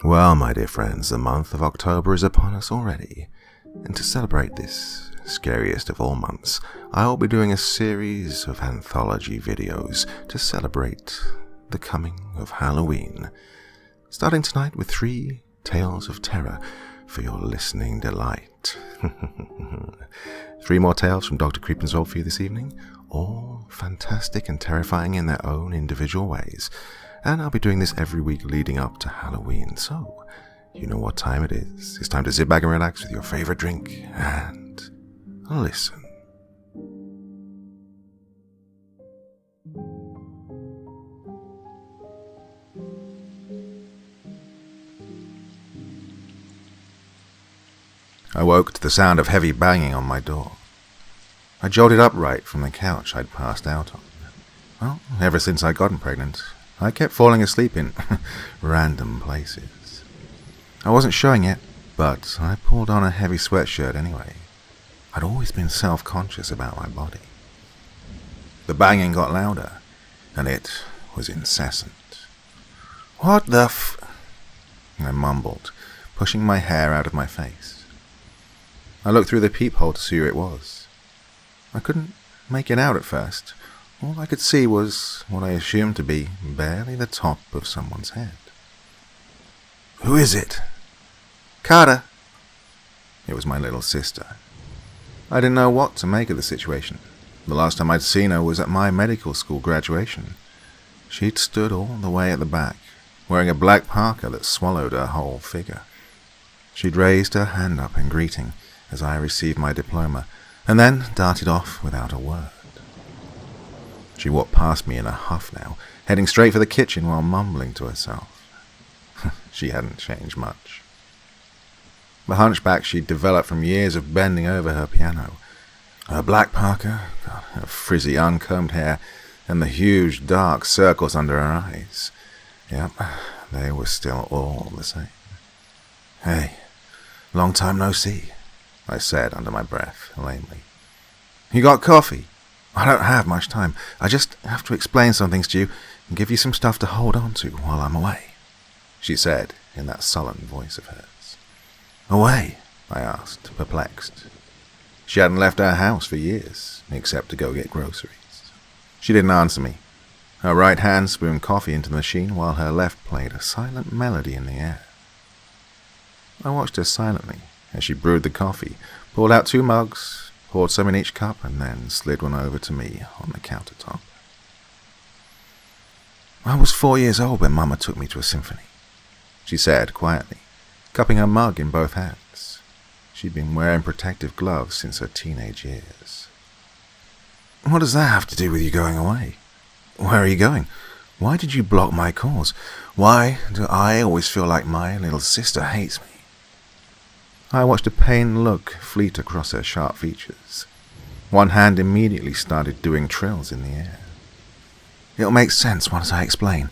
Well, my dear friends, the month of October is upon us already, and to celebrate this scariest of all months, I will be doing a series of anthology videos to celebrate the coming of Halloween, starting tonight with 3 tales of terror for your listening delight. 3 more tales from Dr. CREEPENâ's for you this evening, all fantastic and terrifying in their own individual ways. And I'll be doing this every week leading up to Halloween, so you know what time it is. It's time to sit back and relax with your favorite drink and listen. I woke to the sound of heavy banging on my door. I jolted upright from the couch I'd passed out on. Well, ever since I'd gotten pregnant, I kept falling asleep in random places. I wasn't showing it, but I pulled on a heavy sweatshirt anyway. I'd always been self-conscious about my body. The banging got louder, and it was incessant. "What the f—" I mumbled, pushing my hair out of my face. I looked through the peephole to see who it was. I couldn't make it out at first. All I could see was what I assumed to be barely the top of someone's head. "Who is it?" "Carter." It was my little sister. I didn't know what to make of the situation. The last time I'd seen her was at my medical school graduation. She'd stood all the way at the back, wearing a black parka that swallowed her whole figure. She'd raised her hand up in greeting as I received my diploma, and then darted off without a word. She walked past me in a huff now, heading straight for the kitchen while mumbling to herself. She hadn't changed much. The hunchback she'd developed from years of bending over her piano, her black parka, her frizzy uncombed hair, and the huge dark circles under her eyes. Yep, they were still all the same. "Hey, long time no see," I said under my breath, lamely. "You got coffee?" "I don't have much time. I just have to explain some things to you and give you some stuff to hold on to while I'm away," she said in that sullen voice of hers. "Away?" I asked, perplexed. She hadn't left her house for years, except to go get groceries. She didn't answer me. Her right hand spooned coffee into the machine while her left played a silent melody in the air. I watched her silently as she brewed the coffee, pulled out 2 mugs, poured some in each cup, and then slid one over to me on the countertop. "I was 4 years old when Mama took me to a symphony," she said quietly, cupping her mug in both hands. She'd been wearing protective gloves since her teenage years. "What does that have to do with you going away? Where are you going? Why did you block my calls? Why do I always feel like my little sister hates me?" I watched a pained look fleet across her sharp features. One hand immediately started doing trills in the air. "It'll make sense once I explain.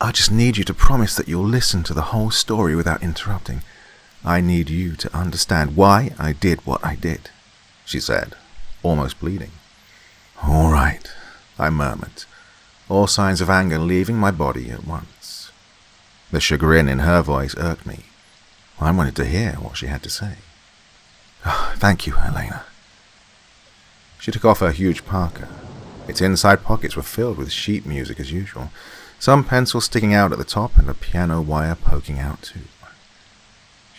I just need you to promise that you'll listen to the whole story without interrupting. I need you to understand why I did what I did," she said, almost bleeding. "All right," I murmured, all signs of anger leaving my body at once. The chagrin in her voice irked me. I wanted to hear what she had to say. "Oh, thank you, Elena." She took off her huge parka. Its inside pockets were filled with sheet music as usual, some pencils sticking out at the top and a piano wire poking out too.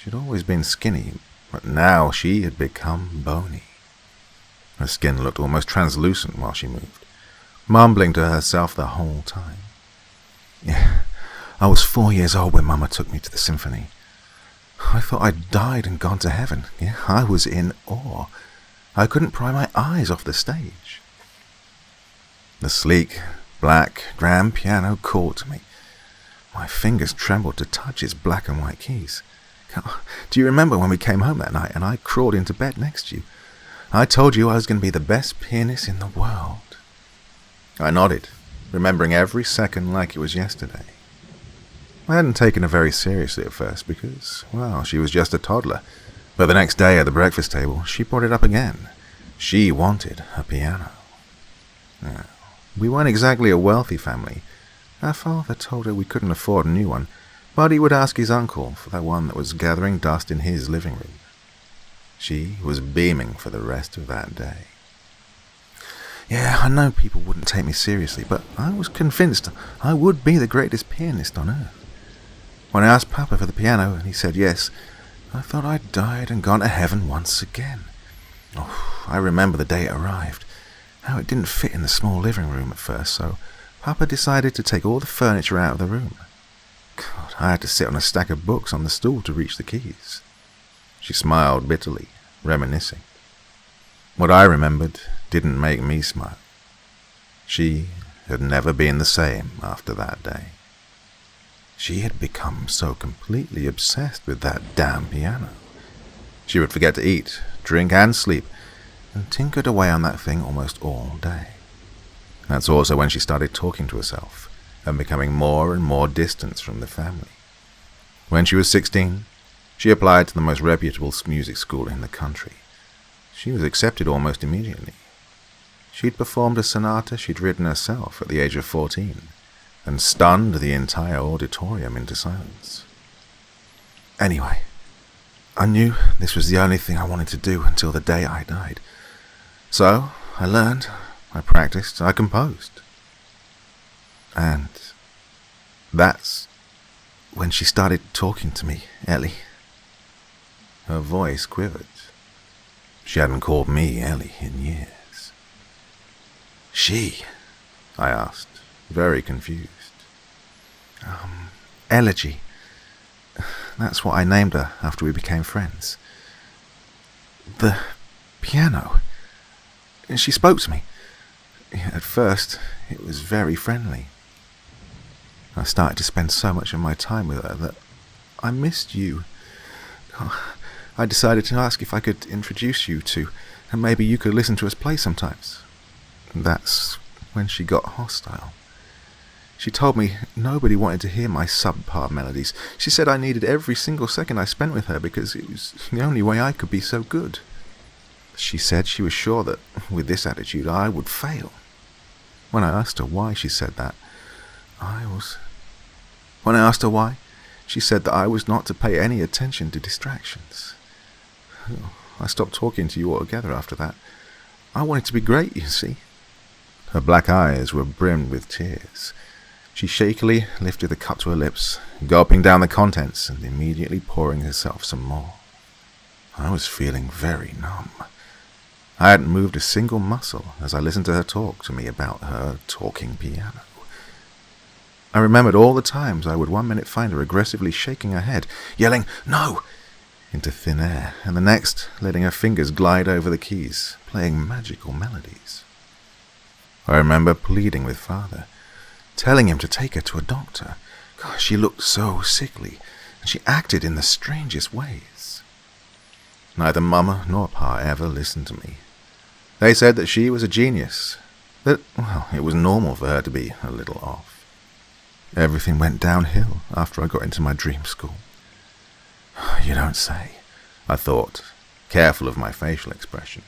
She'd always been skinny, but now she had become bony. Her skin looked almost translucent while she moved, mumbling to herself the whole time. "Yeah, I was 4 years old when Mama took me to the symphony. I thought I'd died and gone to heaven. Yeah, I was in awe. I couldn't pry my eyes off the stage." The sleek, black, grand piano called to me. My fingers trembled to touch its black and white keys. "Do you remember when we came home that night and I crawled into bed next to you? I told you I was going to be the best pianist in the world." I nodded, remembering every second like it was yesterday. I hadn't taken her very seriously at first because, well, she was just a toddler. But the next day at the breakfast table, she brought it up again. She wanted a piano. Now, we weren't exactly a wealthy family. Our father told her we couldn't afford a new one, but he would ask his uncle for the one that was gathering dust in his living room. She was beaming for the rest of that day. Yeah, I know people wouldn't take me seriously, but I was convinced I would be the greatest pianist on earth. When I asked Papa for the piano and he said yes, I thought I'd died and gone to heaven once again. Oh, I remember the day it arrived, how it didn't fit in the small living room at first, so Papa decided to take all the furniture out of the room. God, I had to sit on a stack of books on the stool to reach the keys. She smiled bitterly, reminiscing. What I remembered didn't make me smile. She had never been the same after that day. She had become so completely obsessed with that damn piano. She would forget to eat, drink, and sleep, and tinkered away on that thing almost all day. That's also when she started talking to herself and becoming more and more distant from the family. When she was 16, she applied to the most reputable music school in the country. She was accepted almost immediately. She'd performed a sonata she'd written herself at the age of 14 and stunned the entire auditorium into silence. Anyway, I knew this was the only thing I wanted to do until the day I died. So I learned, I practiced, I composed. And that's when she started talking to me, Ellie. Her voice quivered. She hadn't called me Ellie in years. She? I asked, very confused. Elegy. That's what I named her after we became friends. The piano. She spoke to me. At first, it was very friendly. I started to spend so much of my time with her that I missed you. I decided to ask if I could introduce you to, and maybe you could listen to us play sometimes. That's when she got hostile. She told me nobody wanted to hear my subpar melodies. She said I needed every single second I spent with her because it was the only way I could be so good. She said she was sure that with this attitude I would fail. When I asked her why she said that, she said that I was not to pay any attention to distractions. I stopped talking to you altogether after that. I wanted to be great, you see. Her black eyes were brimmed with tears. She shakily lifted the cup to her lips, gulping down the contents and immediately pouring herself some more. I was feeling very numb. I hadn't moved a single muscle as I listened to her talk to me about her talking piano. I remembered all the times I would one minute find her aggressively shaking her head, yelling, "No!" into thin air, and the next letting her fingers glide over the keys, playing magical melodies. I remember pleading with Father, telling him to take her to a doctor. Gosh, she looked so sickly, and she acted in the strangest ways. Neither Mama nor Pa ever listened to me. They said that she was a genius, that, it was normal for her to be a little off. Everything went downhill after I got into my dream school. You don't say, I thought, careful of my facial expression.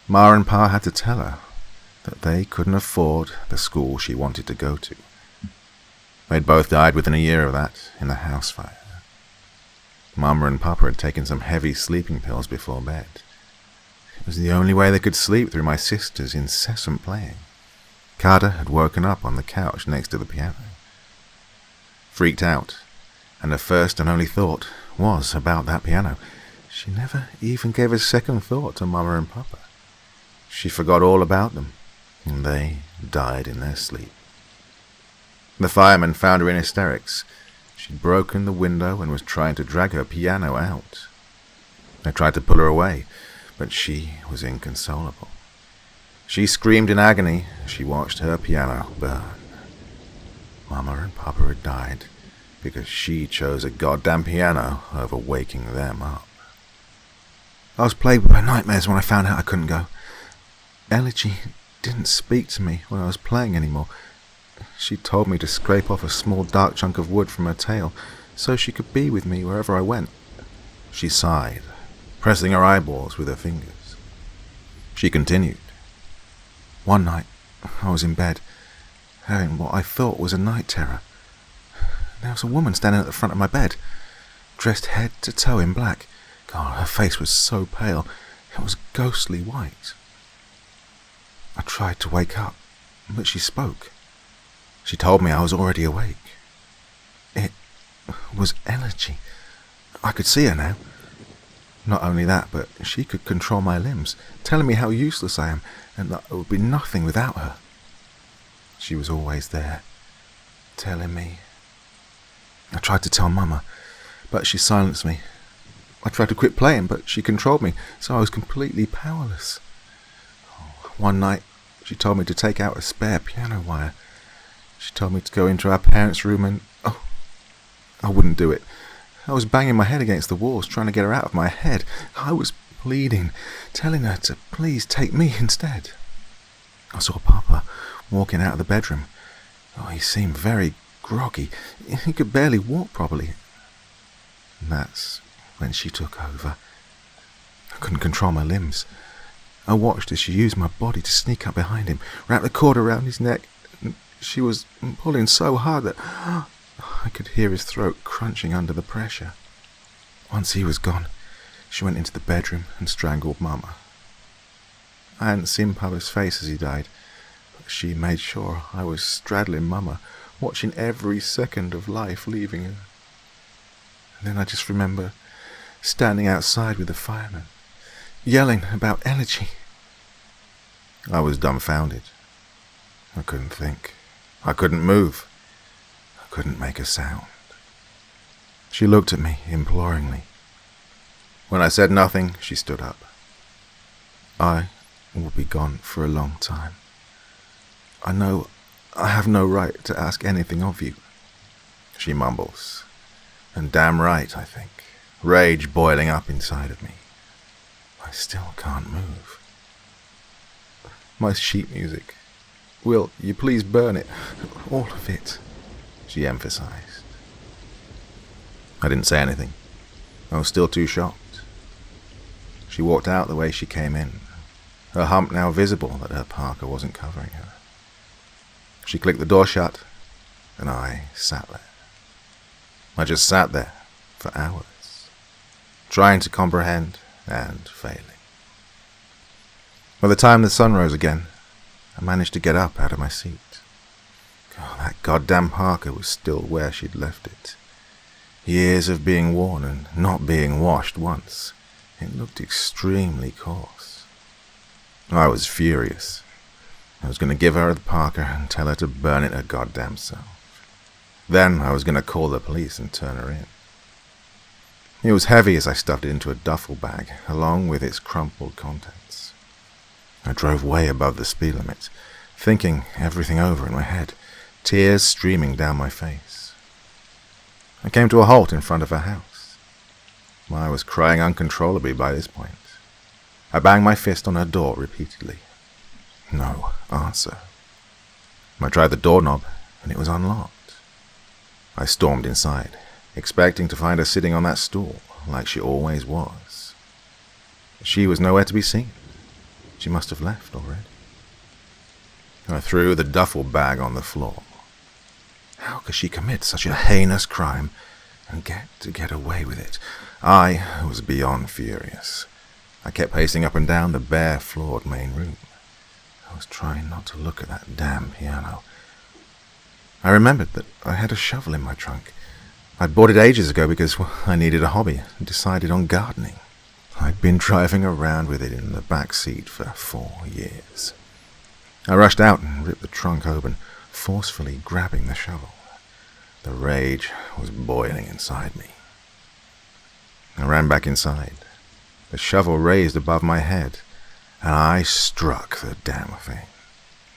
Ma and Pa had to tell her that they couldn't afford the school she wanted to go to. They'd both died within a year of that in the house fire. Mama and Papa had taken some heavy sleeping pills before bed. It was the only way they could sleep through my sister's incessant playing. Carter had woken up on the couch next to the piano. Freaked out, and her first and only thought was about that piano. She never even gave a second thought to Mama and Papa. She forgot all about them, and they died in their sleep. The firemen found her in hysterics. She'd broken the window and was trying to drag her piano out. They tried to pull her away, but she was inconsolable. She screamed in agony as she watched her piano burn. Mama and Papa had died because she chose a goddamn piano over waking them up. I was plagued by nightmares when I found out I couldn't go. Elegy didn't speak to me when I was playing anymore. She told me to scrape off a small dark chunk of wood from her tail so she could be with me wherever I went. She sighed, pressing her eyeballs with her fingers. She continued. One night, I was in bed, having what I thought was a night terror. There was a woman standing at the front of my bed, dressed head to toe in black. God, her face was so pale, it was ghostly white. I tried to wake up, but she spoke. She told me I was already awake. It was energy. I could see her now. Not only that, but she could control my limbs, telling me how useless I am, and that I would be nothing without her. She was always there, telling me. I tried to tell Mama, but she silenced me. I tried to quit playing, but she controlled me, so I was completely powerless. One night, she told me to take out a spare piano wire. She told me to go into our parents' room and... I wouldn't do it. I was banging my head against the walls, trying to get her out of my head. I was pleading, telling her to please take me instead. I saw Papa walking out of the bedroom. He seemed very groggy. He could barely walk properly. And that's when she took over. I couldn't control my limbs. I watched as she used my body to sneak up behind him, wrap the cord around his neck. She was pulling so hard that I could hear his throat crunching under the pressure. Once he was gone, she went into the bedroom and strangled Mama. I hadn't seen Papa's face as he died, but she made sure I was straddling Mama, watching every second of life leaving her. And then I just remember standing outside with the firemen, yelling about energy. I was dumbfounded. I couldn't think. I couldn't move. I couldn't make a sound. She looked at me imploringly. When I said nothing, she stood up. I will be gone for a long time. I know I have no right to ask anything of you, she mumbles. And damn right, I think, rage boiling up inside of me. I still can't move. My sheet music. Will you please burn it? All of it, she emphasized. I didn't say anything. I was still too shocked. She walked out the way she came in, her hump now visible that her parka wasn't covering her. She clicked the door shut, and I sat there. I just sat there for hours, trying to comprehend and failing. By the time the sun rose again, I managed to get up out of my seat. God, that goddamn parka was still where she'd left it. Years of being worn and not being washed once. It looked extremely coarse. I was furious. I was going to give her the parka and tell her to burn it her goddamn self. Then I was going to call the police and turn her in. It was heavy as I stuffed it into a duffel bag, along with its crumpled contents. I drove way above the speed limit, thinking everything over in my head, tears streaming down my face. I came to a halt in front of her house. I was crying uncontrollably by this point. I banged my fist on her door repeatedly. No answer. I tried the doorknob, and it was unlocked. I stormed inside, expecting to find her sitting on that stool, like she always was. She was nowhere to be seen. She must have left already. I threw the duffel bag on the floor. How could she commit such a heinous crime and get away with it? I was beyond furious. I kept pacing up and down the bare, floored main room. I was trying not to look at that damn piano. I remembered that I had a shovel in my trunk. I'd bought it ages ago because I needed a hobby and decided on gardening. I'd been driving around with it in the back seat for 4 years. I rushed out and ripped the trunk open, forcefully grabbing the shovel. The rage was boiling inside me. I ran back inside, the shovel raised above my head, and I struck the damn thing.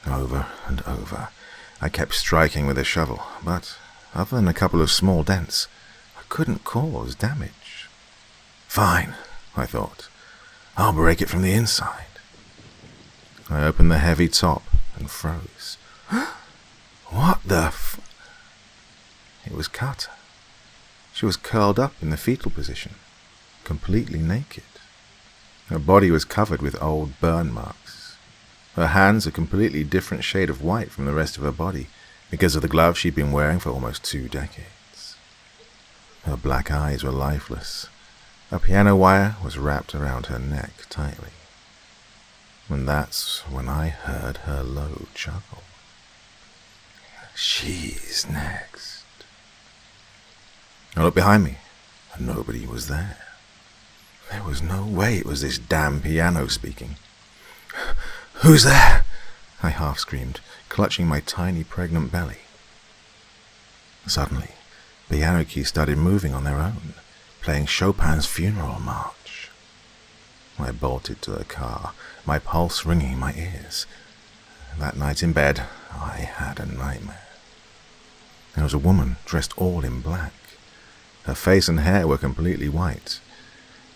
Over and over, I kept striking with the shovel, but other than a couple of small dents, I couldn't cause damage. Fine, I thought. I'll break it from the inside. I opened the heavy top and froze. What the It was Kata. She was curled up in the fetal position, completely naked. Her body was covered with old burn marks. Her hands a completely different shade of white from the rest of her body because of the gloves she'd been wearing for almost 2 decades. Her black eyes were lifeless. A piano wire was wrapped around her neck tightly. And that's when I heard her low chuckle. She's next. I looked behind me, and nobody was there. There was no way it was this damn piano speaking. "Who's there?" I half screamed, clutching my tiny pregnant belly. Suddenly, piano keys started moving on their own, playing Chopin's Funeral March. I bolted to the car, my pulse ringing in my ears. That night in bed, I had a nightmare. There was a woman dressed all in black. Her face and hair were completely white.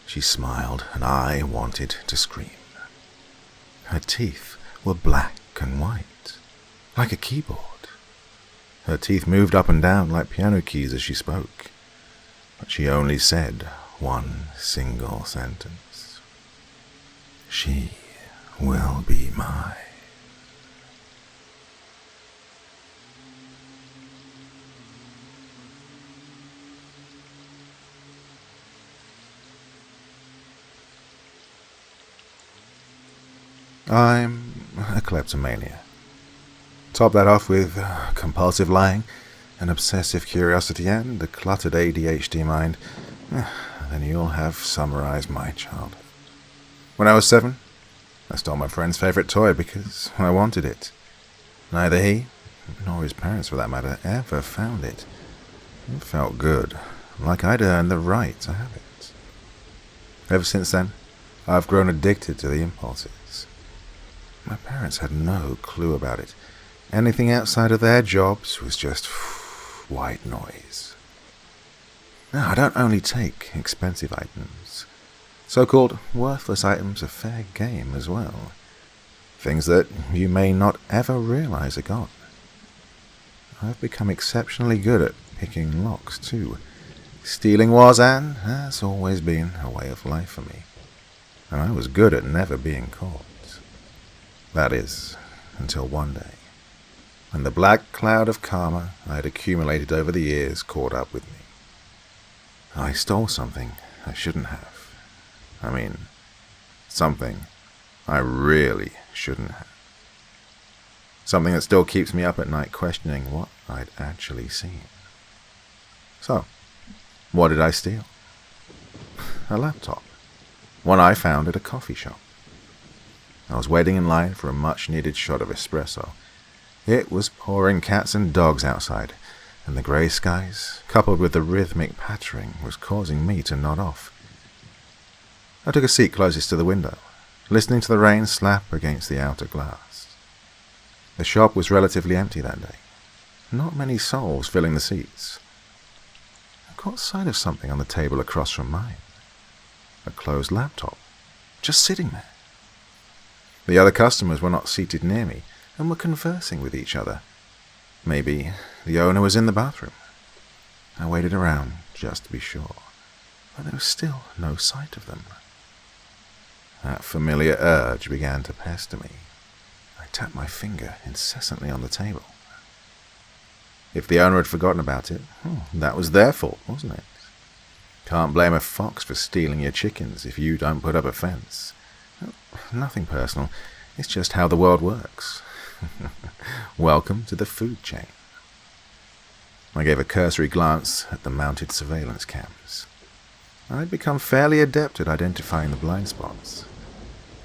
She smiled, and I wanted to scream. Her teeth were black and white, like a keyboard. Her teeth moved up and down like piano keys as she spoke, but she only said one single sentence. "She will be mine." I'm a kleptomania. Top that off with compulsive lying, an obsessive curiosity, and a cluttered ADHD mind, then you'll have summarized my childhood. When I was 7, I stole my friend's favorite toy because I wanted it. Neither he, nor his parents for that matter, ever found it. It felt good, like I'd earned the right to have it. Ever since then, I've grown addicted to the impulses. My parents had no clue about it. Anything outside of their jobs was just white noise. Now, I don't only take expensive items. So-called worthless items are fair game as well. Things that you may not ever realize are gone. I've become exceptionally good at picking locks, too. Stealing was and has always been a way of life for me. And I was good at never being caught. That is, until one day, when the black cloud of karma I had accumulated over the years caught up with me. I stole something I shouldn't have. I mean, something I really shouldn't have. Something that still keeps me up at night questioning what I'd actually seen. So, what did I steal? A laptop. One I found at a coffee shop. I was waiting in line for a much-needed shot of espresso. It was pouring cats and dogs outside, and the grey skies, coupled with the rhythmic pattering, was causing me to nod off. I took a seat closest to the window, listening to the rain slap against the outer glass. The shop was relatively empty that day. Not many souls filling the seats. I caught sight of something on the table across from mine. A closed laptop, just sitting there. The other customers were not seated near me and were conversing with each other. Maybe the owner was in the bathroom. I waited around just to be sure, but there was still no sight of them. That familiar urge began to pester me. I tapped my finger incessantly on the table. If the owner had forgotten about it, that was their fault, wasn't it? Can't blame a fox for stealing your chickens if you don't put up a fence. Nothing personal, it's just how the world works. Welcome to the food chain. I gave a cursory glance at the mounted surveillance cams. I'd become fairly adept at identifying the blind spots.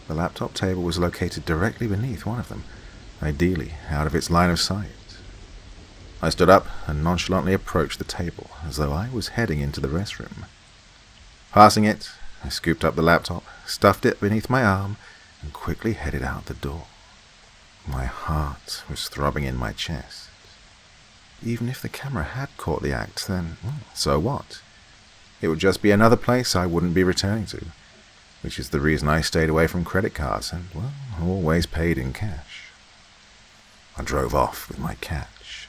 The laptop table was located directly beneath one of them, ideally out of its line of sight. I stood up and nonchalantly approached the table as though I was heading into the restroom. Passing it, I scooped up the laptop, stuffed it beneath my arm, and quickly headed out the door. My heart was throbbing in my chest. Even if the camera had caught the act, then so what? It would just be another place I wouldn't be returning to, which is the reason I stayed away from credit cards and, always paid in cash. I drove off with my catch.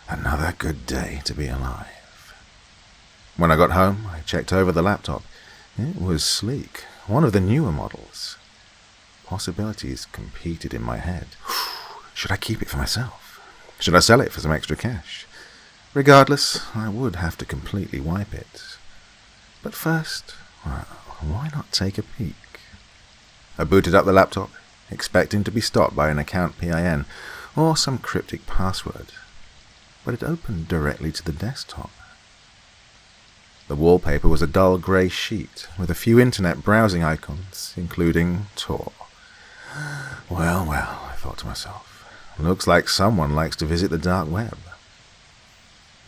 Another good day to be alive. When I got home, I checked over the laptop. It was sleek, one of the newer models. Possibilities competed in my head. Should I keep it for myself? Should I sell it for some extra cash? Regardless, I would have to completely wipe it. But first, well, why not take a peek? I booted up the laptop, expecting to be stopped by an account PIN or some cryptic password, but it opened directly to the desktop. The wallpaper was a dull grey sheet with a few internet browsing icons, including Tor. Well, I thought to myself, looks like someone likes to visit the dark web.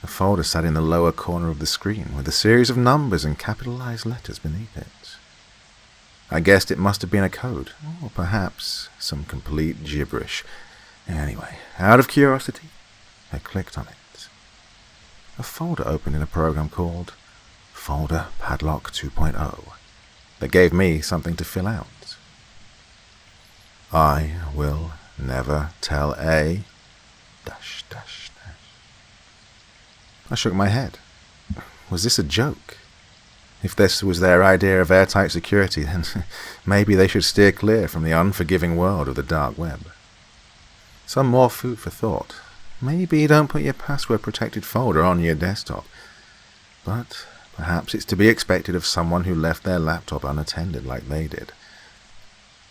A folder sat in the lower corner of the screen with a series of numbers and capitalized letters beneath it. I guessed it must have been a code, or perhaps some complete gibberish. Anyway, out of curiosity, I clicked on it. A folder opened in a program called Folder Padlock 2.0 that gave me something to fill out. I will never tell a... ... I shook my head. Was this a joke? If this was their idea of airtight security, then maybe they should steer clear from the unforgiving world of the dark web. Some more food for thought. Maybe don't put your password-protected folder on your desktop. But perhaps it's to be expected of someone who left their laptop unattended like they did.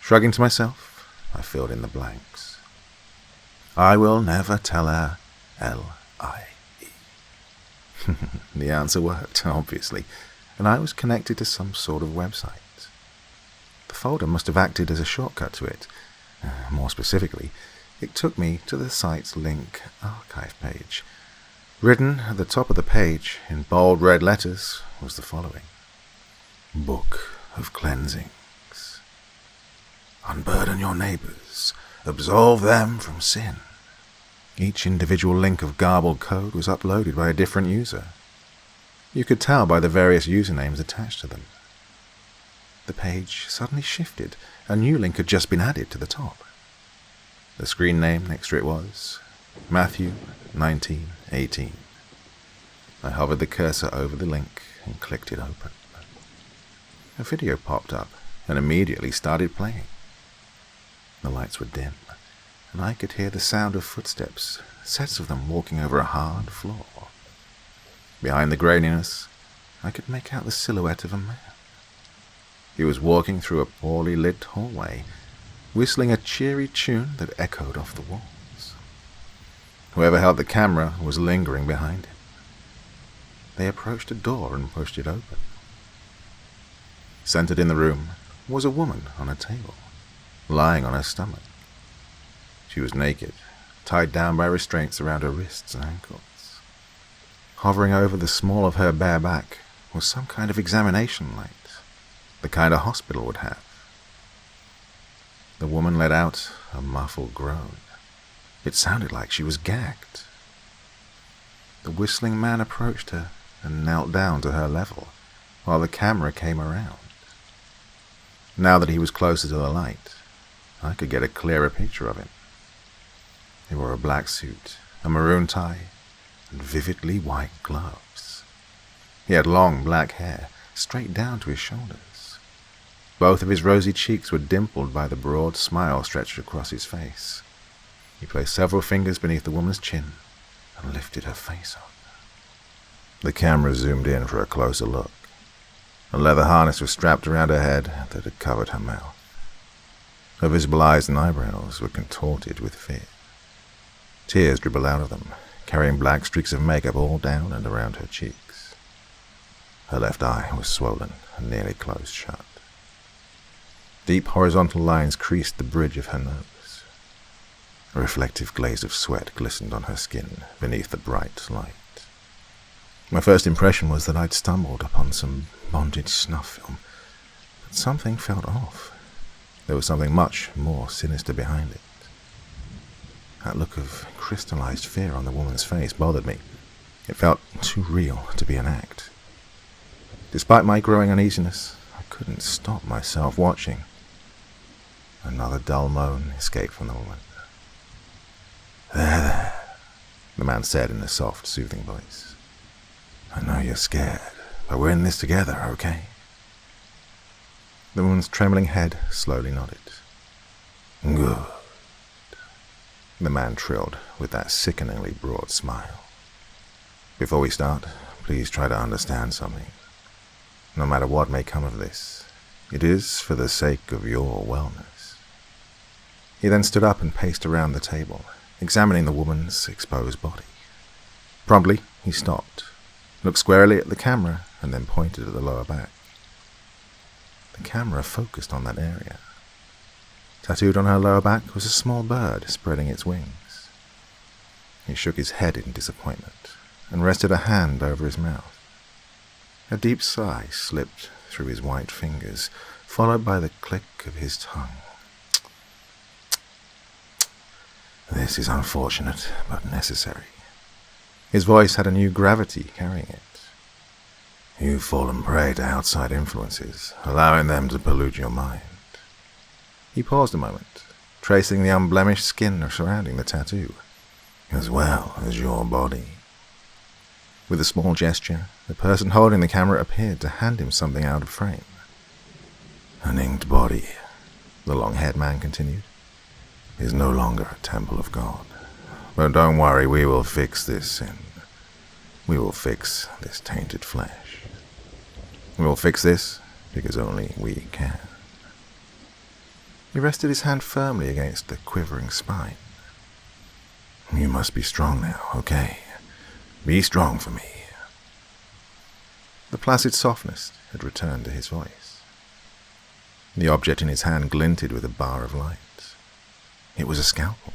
Shrugging to myself, I filled in the blanks. I will never tell her L-I. The answer worked, obviously, and I was connected to some sort of website. The folder must have acted as a shortcut to it. More specifically, it took me to the site's link archive page. Written at the top of the page, in bold red letters, was the following. Book of Cleansings. Unburden your neighbors. Absolve them from sin. Each individual link of garbled code was uploaded by a different user. You could tell by the various usernames attached to them. The page suddenly shifted. A new link had just been added to the top. The screen name next to it was Matthew 1918. I hovered the cursor over the link and clicked it open. A video popped up and immediately started playing. The lights were dim, and I could hear the sound of footsteps, sets of them walking over a hard floor. Behind the graininess, I could make out the silhouette of a man. He was walking through a poorly lit hallway, whistling a cheery tune that echoed off the walls. Whoever held the camera was lingering behind him. They approached a door and pushed it open. Centered in the room was a woman on a table, lying on her stomach. She was naked, tied down by restraints around her wrists and ankles. Hovering over the small of her bare back was some kind of examination light, the kind a hospital would have. The woman let out a muffled groan. It sounded like she was gagged. The whistling man approached her and knelt down to her level, while the camera came around. Now that he was closer to the light, I could get a clearer picture of him. He wore a black suit, a maroon tie, and vividly white gloves. He had long black hair, straight down to his shoulders. Both of his rosy cheeks were dimpled by the broad smile stretched across his face. He placed several fingers beneath the woman's chin and lifted her face up. The camera zoomed in for a closer look. A leather harness was strapped around her head that had covered her mouth. Her visible eyes and eyebrows were contorted with fear. Tears dribbled out of them, carrying black streaks of makeup all down and around her cheeks. Her left eye was swollen and nearly closed shut. Deep horizontal lines creased the bridge of her nose. A reflective glaze of sweat glistened on her skin beneath the bright light. My first impression was that I'd stumbled upon some bondage snuff film, but something felt off. There was something much more sinister behind it. That look of crystallized fear on the woman's face bothered me. It felt too real to be an act. Despite my growing uneasiness, I couldn't stop myself watching. Another dull moan escaped from the woman. There, the man said in a soft, soothing voice. I know you're scared, but we're in this together, okay? The woman's trembling head slowly nodded. Good. The man trilled with that sickeningly broad smile. Before we start, please try to understand something. No matter what may come of this, it is for the sake of your wellness." He then stood up and paced around the table, examining the woman's exposed body. Promptly, he stopped, looked squarely at the camera, and then pointed at the lower back. The camera focused on that area. Tattooed on her lower back was a small bird spreading its wings. He shook his head in disappointment and rested a hand over his mouth. A deep sigh slipped through his white fingers, followed by the click of his tongue. "This is unfortunate, but necessary." His voice had a new gravity carrying it. "You've fallen prey to outside influences, allowing them to pollute your mind." He paused a moment, tracing the unblemished skin surrounding the tattoo, as well as your body. With a small gesture, the person holding the camera appeared to hand him something out of frame. "An inked body," the long-haired man continued, "is no longer a temple of God. But don't worry, we will fix this sin. We will fix this tainted flesh. We will fix this because only we can." He rested his hand firmly against the quivering spine. "You must be strong now, okay? Be strong for me." The placid softness had returned to his voice. The object in his hand glinted with a bar of light. It was a scalpel.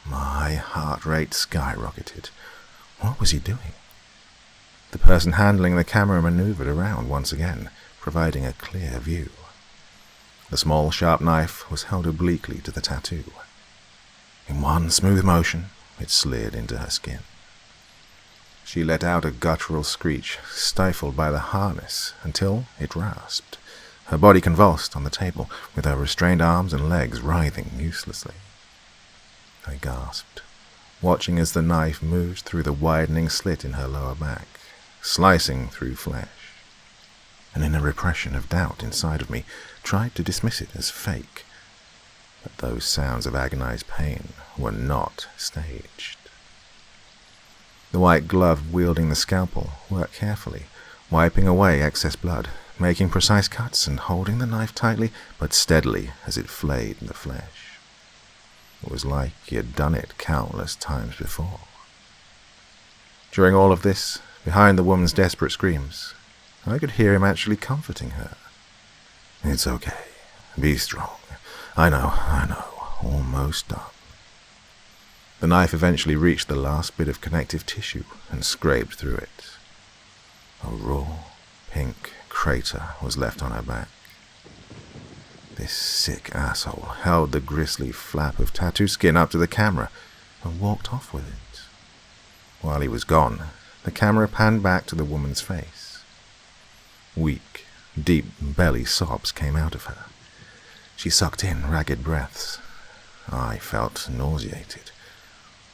My heart rate skyrocketed. What was he doing? The person handling the camera maneuvered around once again, providing a clear view. The small, sharp knife was held obliquely to the tattoo. In one smooth motion, it slid into her skin. She let out a guttural screech, stifled by the harness, until it rasped. Her body convulsed on the table, with her restrained arms and legs writhing uselessly. I gasped, watching as the knife moved through the widening slit in her lower back, slicing through flesh. And in a repression of doubt inside of me, tried to dismiss it as fake. But those sounds of agonized pain were not staged. The white glove wielding the scalpel worked carefully, wiping away excess blood, making precise cuts and holding the knife tightly but steadily as it flayed the flesh. It was like he had done it countless times before. During all of this, behind the woman's desperate screams, I could hear him actually comforting her. "It's okay. Be strong. I know. Almost done." The knife eventually reached the last bit of connective tissue and scraped through it. A raw, pink crater was left on her back. This sick asshole held the grisly flap of tattoo skin up to the camera and walked off with it. While he was gone, the camera panned back to the woman's face. Weak, deep belly sobs came out of her. She sucked in ragged breaths. I felt nauseated.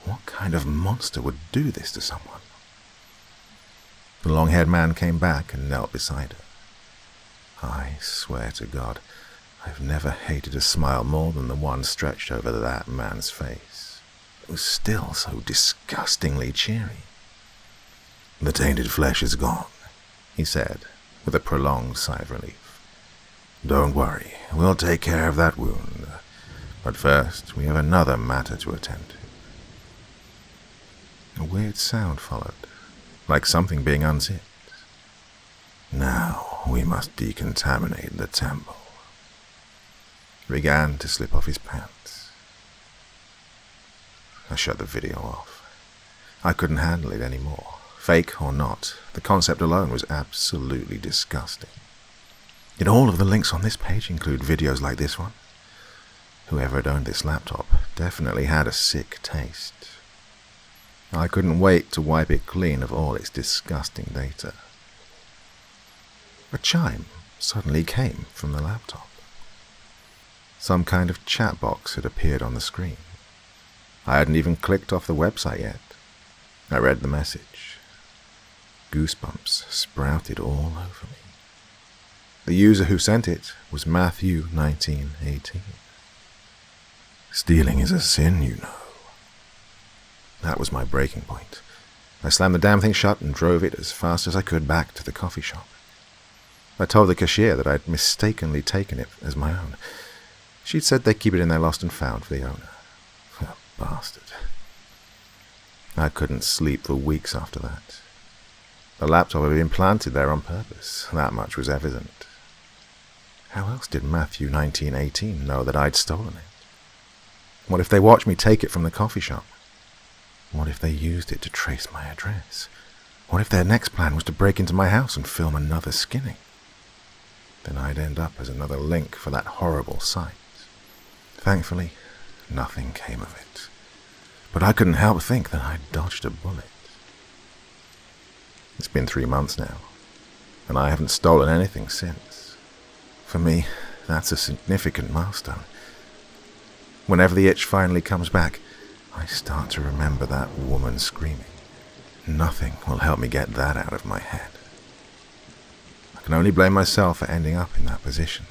What kind of monster would do this to someone? The long-haired man came back and knelt beside her. I swear to God, I've never hated a smile more than the one stretched over that man's face. It was still so disgustingly cheery. "The tainted flesh is gone," he said, with a prolonged sigh of relief. "Don't worry, we'll take care of that wound. But first, we have another matter to attend to." A weird sound followed, like something being unzipped. "Now we must decontaminate the temple." He began to slip off his pants. I shut the video off. I couldn't handle it anymore. Fake or not, the concept alone was absolutely disgusting. Did all of the links on this page include videos like this one? Whoever had owned this laptop definitely had a sick taste. I couldn't wait to wipe it clean of all its disgusting data. A chime suddenly came from the laptop. Some kind of chat box had appeared on the screen. I hadn't even clicked off the website yet. I read the message. Goosebumps sprouted all over me. The user who sent it was Matthew 1918. "Stealing is a sin, you know." That was my breaking point. I slammed the damn thing shut and drove it as fast as I could back to the coffee shop. I told the cashier that I'd mistakenly taken it as my own. She'd said they'd keep it in their lost and found for the owner. That bastard. I couldn't sleep for weeks after that. The laptop had been planted there on purpose. That much was evident. How else did Matthew 1918 know that I'd stolen it? What if they watched me take it from the coffee shop? What if they used it to trace my address? What if their next plan was to break into my house and film another skinning? Then I'd end up as another link for that horrible site. Thankfully, nothing came of it. But I couldn't help but think that I'd dodged a bullet. It's been 3 months now, and I haven't stolen anything since. For me, that's a significant milestone. Whenever the itch finally comes back, I start to remember that woman screaming. Nothing will help me get that out of my head. I can only blame myself for ending up in that position.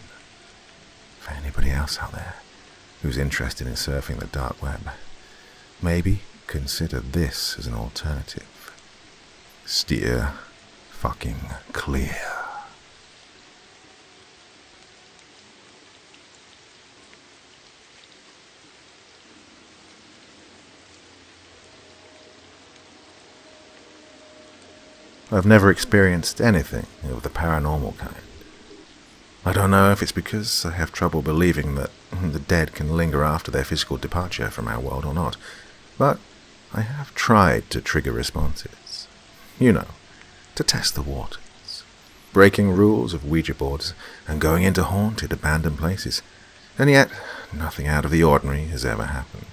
For anybody else out there who's interested in surfing the dark web, maybe consider this as an alternative. Steer fucking clear. I've never experienced anything of the paranormal kind. I don't know if it's because I have trouble believing that the dead can linger after their physical departure from our world or not, but I have tried to trigger responses. You know, to test the waters, breaking rules of Ouija boards and going into haunted, abandoned places, and yet nothing out of the ordinary has ever happened.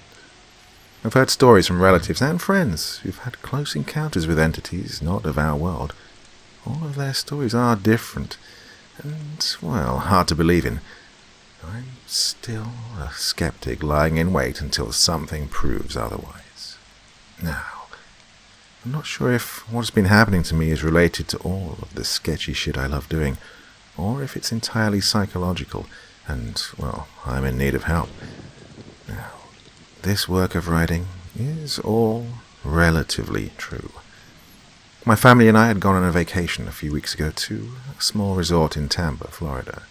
I've heard stories from relatives and friends who've had close encounters with entities not of our world. All of their stories are different and, well, hard to believe in. I'm still a skeptic lying in wait until something proves otherwise. Now, I'm not sure if what's been happening to me is related to all of the sketchy shit I love doing, or if it's entirely psychological and, well, I'm in need of help. Now, this work of writing is all relatively true. My family and I had gone on a vacation a few weeks ago to a small resort in Tampa, Florida.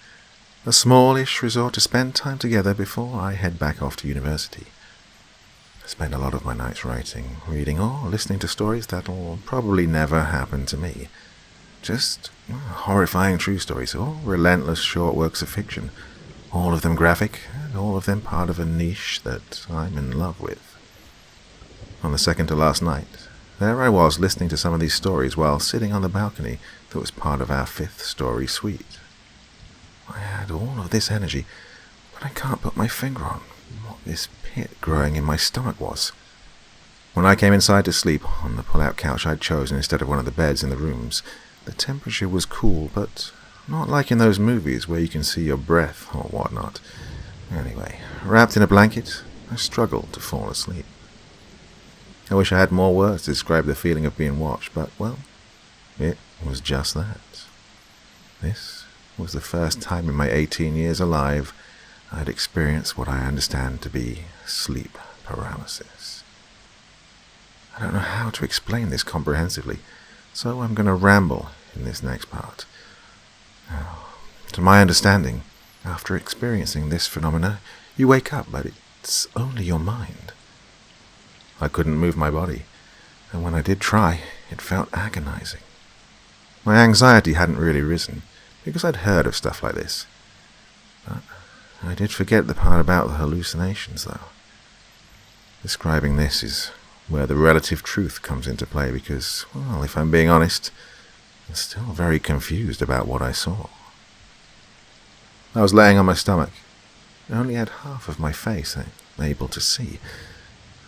A smallish resort to spend time together before I head back off to university. I spend a lot of my nights writing, reading, or listening to stories that'll probably never happen to me. Just horrifying true stories, or relentless short works of fiction. All of them graphic, and all of them part of a niche that I'm in love with. On the second to last night, there I was listening to some of these stories while sitting on the balcony that was part of our 5th-story suite. I had all of this energy, but I can't put my finger on what this pit growing in my stomach was. When I came inside to sleep on the pull-out couch I'd chosen instead of one of the beds in the rooms, the temperature was cool, but not like in those movies where you can see your breath or whatnot. Anyway, wrapped in a blanket, I struggled to fall asleep. I wish I had more words to describe the feeling of being watched, but, well, it was just that. This was the first time in my 18 years alive I'd experienced what I understand to be sleep paralysis. I don't know how to explain this comprehensively, so I'm going to ramble in this next part. To my understanding, after experiencing this phenomena, you wake up, but it's only your mind. I couldn't move my body, and when I did try, it felt agonizing. My anxiety hadn't really risen, because I'd heard of stuff like this. But I did forget the part about the hallucinations, though. Describing this is where the relative truth comes into play, because, well, if I'm being honest, I'm still very confused about what I saw. I was laying on my stomach. I only had half of my face able to see.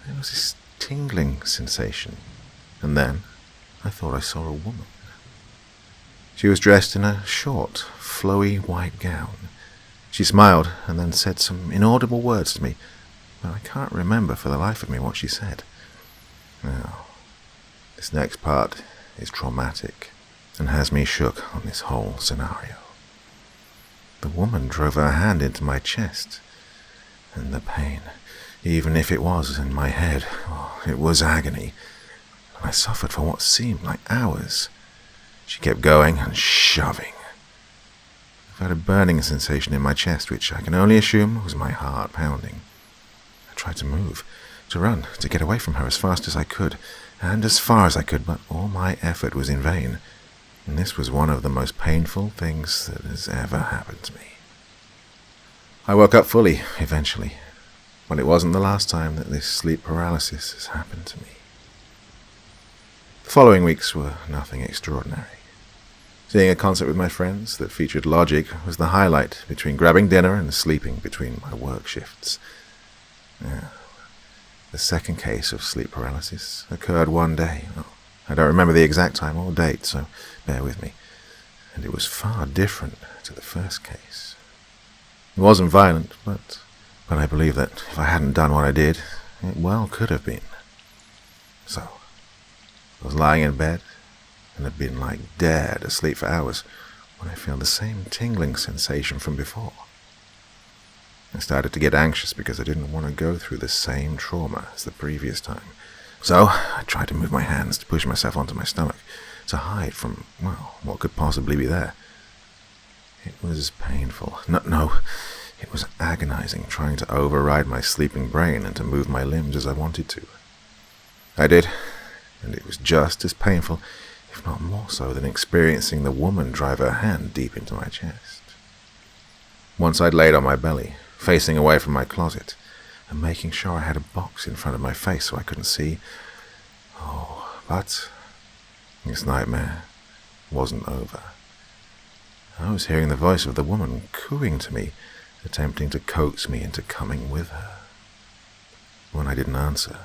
There was this tingling sensation, and then I thought I saw a woman. She was dressed in a short, flowy white gown. She smiled and then said some inaudible words to me, but I can't remember for the life of me what she said. Now, this next part is traumatic and has me shook on this whole scenario. The woman drove her hand into my chest, and the pain, even if it was in my head, it was agony. I suffered for what seemed like hours. She kept going and shoving. I felt a burning sensation in my chest, which I can only assume was my heart pounding. I tried to move, to run, to get away from her as fast as I could, and as far as I could, but all my effort was in vain, and this was one of the most painful things that has ever happened to me. I woke up fully, eventually, but it wasn't the last time that this sleep paralysis has happened to me. The following weeks were nothing extraordinary. Seeing a concert with my friends that featured Logic was the highlight between grabbing dinner and sleeping between my work shifts. The second case of sleep paralysis occurred one day. I don't remember the exact time or date, so bear with me. And it was far different to the first case. It wasn't violent, but I believe that if I hadn't done what I did, it well could have been. So, I was lying in bed and had been like dead asleep for hours when I felt the same tingling sensation from before. I started to get anxious because I didn't want to go through the same trauma as the previous time. So I tried to move my hands to push myself onto my stomach to hide from, what could possibly be there. It was painful. No, it was agonizing trying to override my sleeping brain and to move my limbs as I wanted to. I did, and it was just as painful, if not more so, than experiencing the woman drive her hand deep into my chest. Once I'd laid on my belly, facing away from my closet, and making sure I had a box in front of my face so I couldn't see. But this nightmare wasn't over. I was hearing the voice of the woman cooing to me, attempting to coax me into coming with her. When I didn't answer,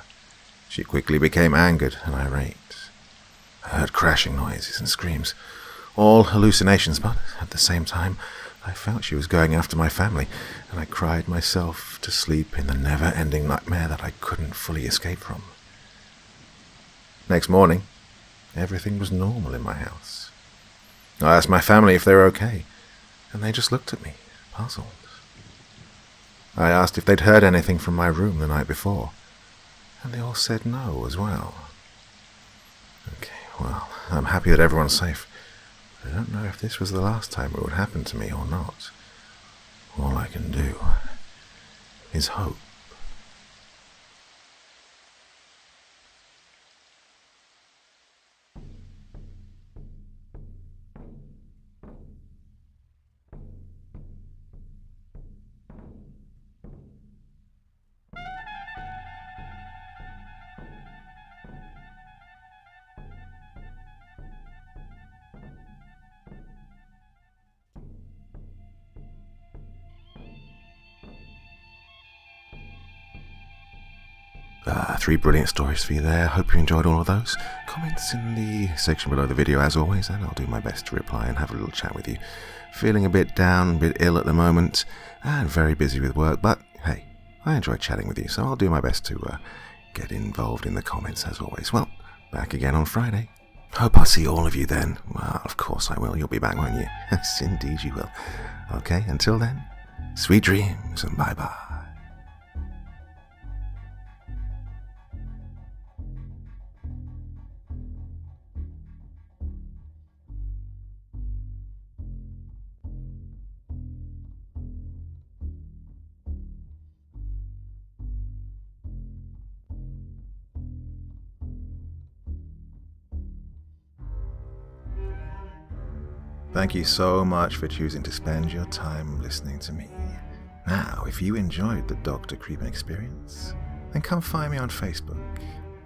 she quickly became angered and irate. I heard crashing noises and screams, all hallucinations, but at the same time, I felt she was going after my family, and I cried myself to sleep in the never-ending nightmare that I couldn't fully escape from. Next morning, everything was normal in my house. I asked my family if they were okay, and they just looked at me, puzzled. I asked if they'd heard anything from my room the night before, and they all said no as well. Okay, well, I'm happy that everyone's safe. I don't know if this was the last time it would happen to me or not. All I can do is hope. Three brilliant stories for you there. Hope you enjoyed all of those. Comments in the section below the video as always, and I'll do my best to reply and have a little chat with you. Feeling a bit down, a bit ill at the moment, and very busy with work, but hey, I enjoy chatting with you, so I'll do my best to get involved in the comments as always. Well, back again on Friday. Hope I'll see all of you then. Well, of course I will. You'll be back, won't you? Yes, indeed you will. Okay, until then, sweet dreams and bye-bye. Thank you so much for choosing to spend your time listening to me. Now, if you enjoyed the Dr. CREEPENâ experience, then come find me on Facebook.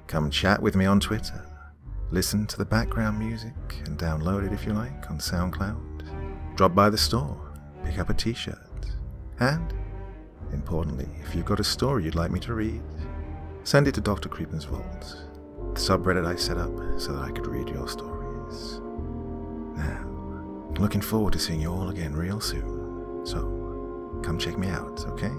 Come chat with me on Twitter. Listen to the background music and download it if you like on SoundCloud. Drop by the store, pick up a t-shirt. And, importantly, if you've got a story you'd like me to read, send it to Dr. CREEPENâ's Vault, the subreddit I set up so that I could read your stories. Now, looking forward to seeing you all again real soon, so come check me out, okay?